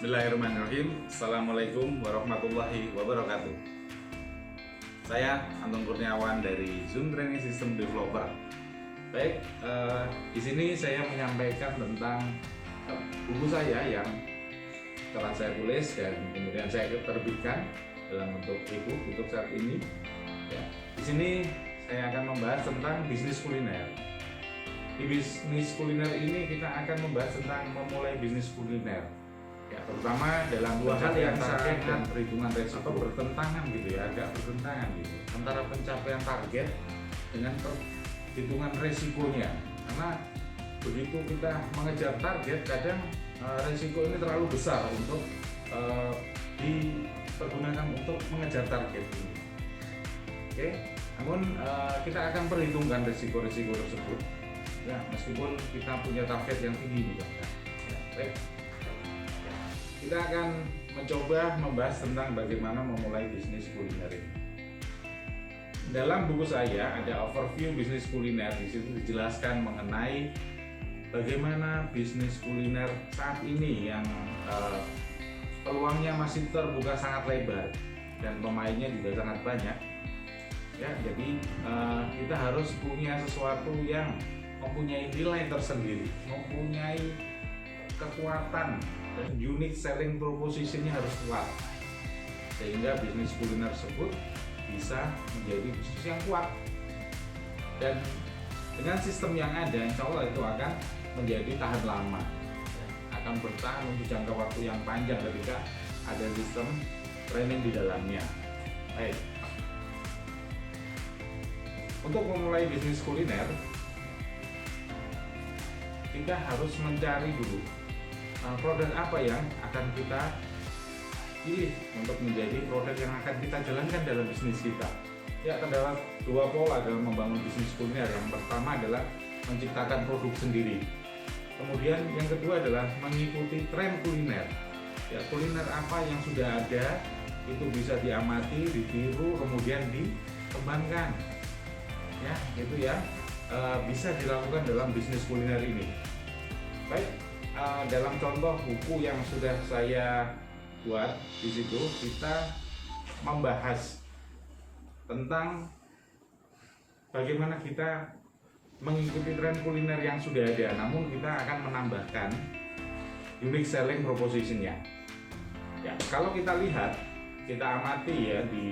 Bismillahirrahmanirrahim. Assalamualaikum warahmatullahi wabarakatuh. Saya Anton Kurniawan dari Zoom Training System Developer. Baik, di sini saya menyampaikan tentang buku saya yang telah saya tulis dan kemudian saya terbitkan dalam bentuk e-book untuk saat ini. Ya, di sini saya akan membahas tentang bisnis kuliner. Di bisnis kuliner ini kita akan membahas tentang memulai bisnis kuliner. Ya, terutama dalam dua hal yang sangat dan perhitungan resiko bertentangan gitu ya, agak bertentangan gitu antara pencapaian target dengan perhitungan resikonya. Karena begitu kita mengejar target, kadang resiko ini terlalu besar untuk dipergunakan untuk mengejar target ini. Oke, namun kita akan perhitungkan resiko-resiko tersebut. Ya, meskipun kita punya target yang tinggi misalkan. Ya, baik. Kita akan mencoba membahas tentang bagaimana memulai bisnis kuliner ini. Dalam buku saya ada overview bisnis kuliner. Di situ dijelaskan mengenai bagaimana bisnis kuliner saat ini yang peluangnya masih terbuka sangat lebar dan pemainnya juga sangat banyak. Ya, jadi kita harus punya sesuatu yang mempunyai nilai tersendiri, mempunyai kekuatan dan unique selling proposition-nya harus kuat sehingga bisnis kuliner tersebut bisa menjadi bisnis yang kuat, dan dengan sistem yang ada insya Allah itu akan menjadi tahan lama, akan bertahan untuk jangka waktu yang panjang ketika ada sistem training di dalamnya. Baik, untuk memulai bisnis kuliner kita harus mencari dulu produk apa yang akan kita pilih untuk menjadi produk yang akan kita jalankan dalam bisnis kita. Ya, terdapat dua pola dalam membangun bisnis kuliner. Yang pertama adalah menciptakan produk sendiri. Kemudian yang kedua adalah mengikuti tren kuliner. Ya, kuliner apa yang sudah ada itu bisa diamati, ditiru, kemudian dikembangkan. Ya, itu ya bisa dilakukan dalam bisnis kuliner ini. Baik. Dalam contoh buku yang sudah saya buat di situ kita membahas tentang bagaimana kita mengikuti tren kuliner yang sudah ada, namun kita akan menambahkan unique selling proposition-nya. Ya, kalau kita lihat, kita amati ya di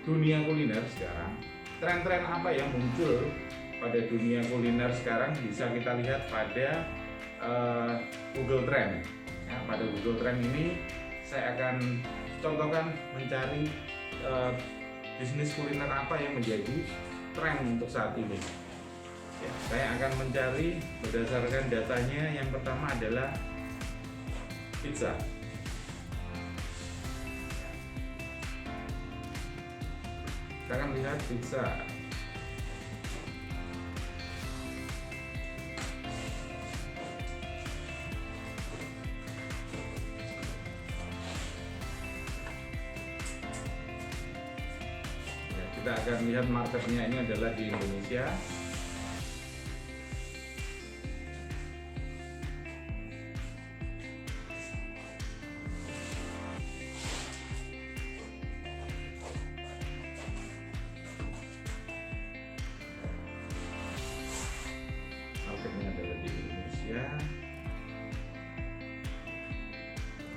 dunia kuliner sekarang, tren-tren apa yang muncul pada dunia kuliner sekarang bisa kita lihat pada Google Trend. Ya, pada Google Trend ini saya akan contohkan mencari bisnis kuliner apa yang menjadi tren untuk saat ini. Ya, saya akan mencari berdasarkan datanya. Yang pertama adalah pizza. Kita akan lihat pizza. Kita akan lihat marketnya ini adalah di Indonesia. Marketnya adalah di Indonesia.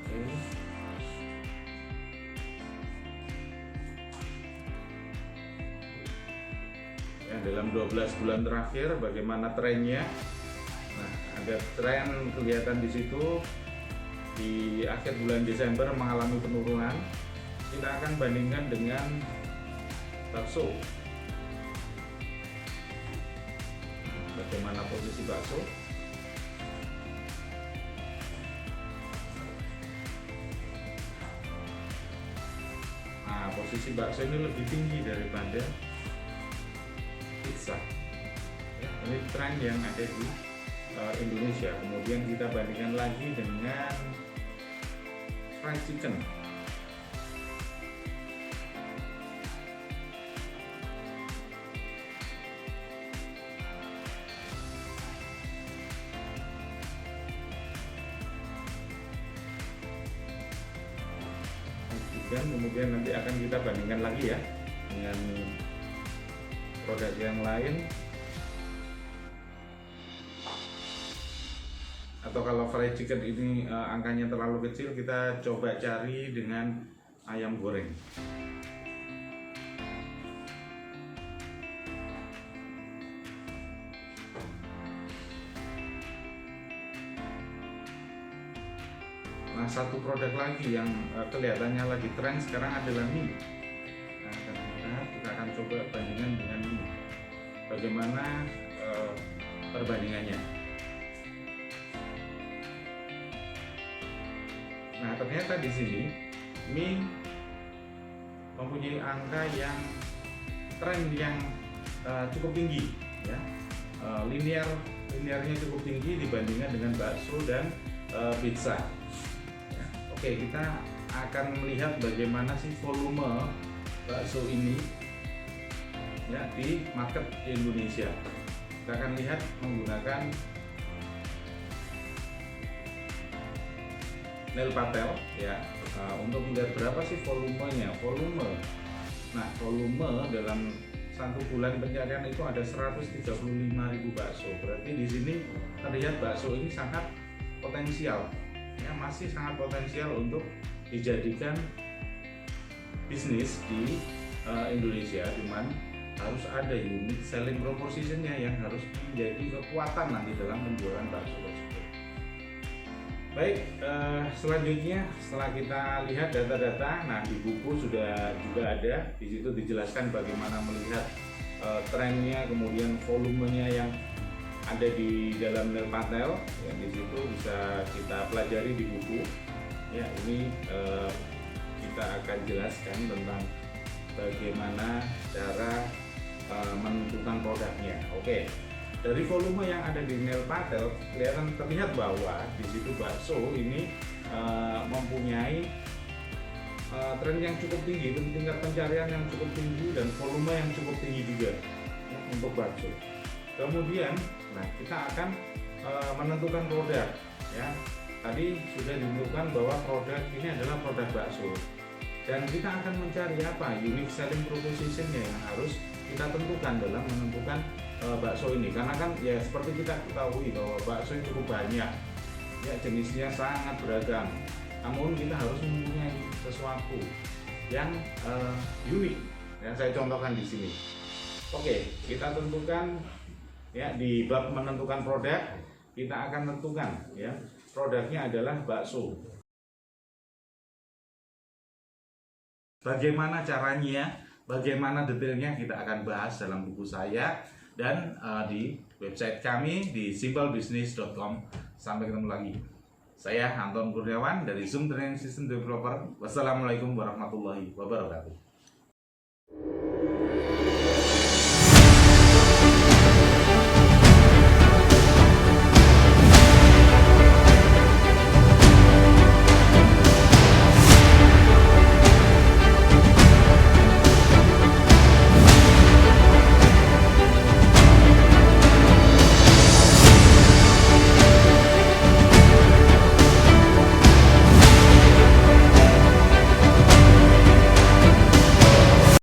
Oke. Ya, dalam 12 bulan terakhir bagaimana trennya. Nah, ada tren kelihatan di situ. Di akhir bulan Desember mengalami penurunan. Kita akan bandingkan dengan bakso. Bagaimana posisi bakso? Nah, posisi bakso ini lebih tinggi daripada pizza. Ya, ini tren yang ada di Indonesia. Kemudian kita bandingkan lagi dengan fried chicken. dan kemudian nanti akan kita bandingkan lagi ya dengan produk yang lain. Atau kalau fried chicken ini angkanya terlalu kecil, kita coba cari dengan ayam goreng. Nah, satu produk lagi yang kelihatannya lagi tren sekarang adalah mie. Nah, kita akan coba bandingkan dengan mie. Bagaimana perbandingannya? Nah, ternyata di sini mie mempunyai angka yang tren yang cukup tinggi, ya. Linearnya cukup tinggi dibandingkan dengan bakso dan pizza. Ya. Oke, kita akan melihat bagaimana sih volume bakso ini ya di market Indonesia. Kita akan lihat menggunakan Neil Patel ya, untuk melihat berapa sih volumenya. Nah, volume dalam satu bulan pencarian itu ada 135.000 bakso. Berarti di sini terlihat bakso ini sangat potensial ya, masih sangat potensial untuk dijadikan bisnis di Indonesia. Cuman harus ada unique selling proposition-nya yang harus menjadi kekuatan nanti dalam penjualan bakso tersebut. Baik, selanjutnya setelah kita lihat data-data, nah di buku sudah juga ada, di situ dijelaskan bagaimana melihat trennya, kemudian volumenya yang ada di dalam Neil Patel, ya, di situ bisa kita pelajari di buku. Ya, ini kita akan jelaskan tentang bagaimana cara menentukan produknya. Oke. Dari volume yang ada di Neil Patel terlihat bahwa di situ bakso ini mempunyai tren yang cukup tinggi, tingkat pencarian yang cukup tinggi dan volume yang cukup tinggi juga ya, untuk bakso. Kemudian, nah kita akan menentukan produk ya. Tadi sudah ditentukan bahwa produk ini adalah produk bakso dan kita akan mencari apa unique selling proposition-nya yang harus kita tentukan dalam menentukan bakso ini, karena kan ya seperti kita ketahui bahwa bakso yang cukup banyak ya, jenisnya sangat beragam, namun kita harus mempunyai sesuatu yang unik yang saya contohkan di sini. Oke, kita tentukan ya, di bab menentukan produk kita akan tentukan ya produknya adalah bakso. Bagaimana caranya, bagaimana detailnya kita akan bahas dalam buku saya dan di website kami di simplebusiness.com. Sampai ketemu lagi. Saya Anton Kurniawan dari Zoom Training System Developer. Wassalamualaikum warahmatullahi wabarakatuh.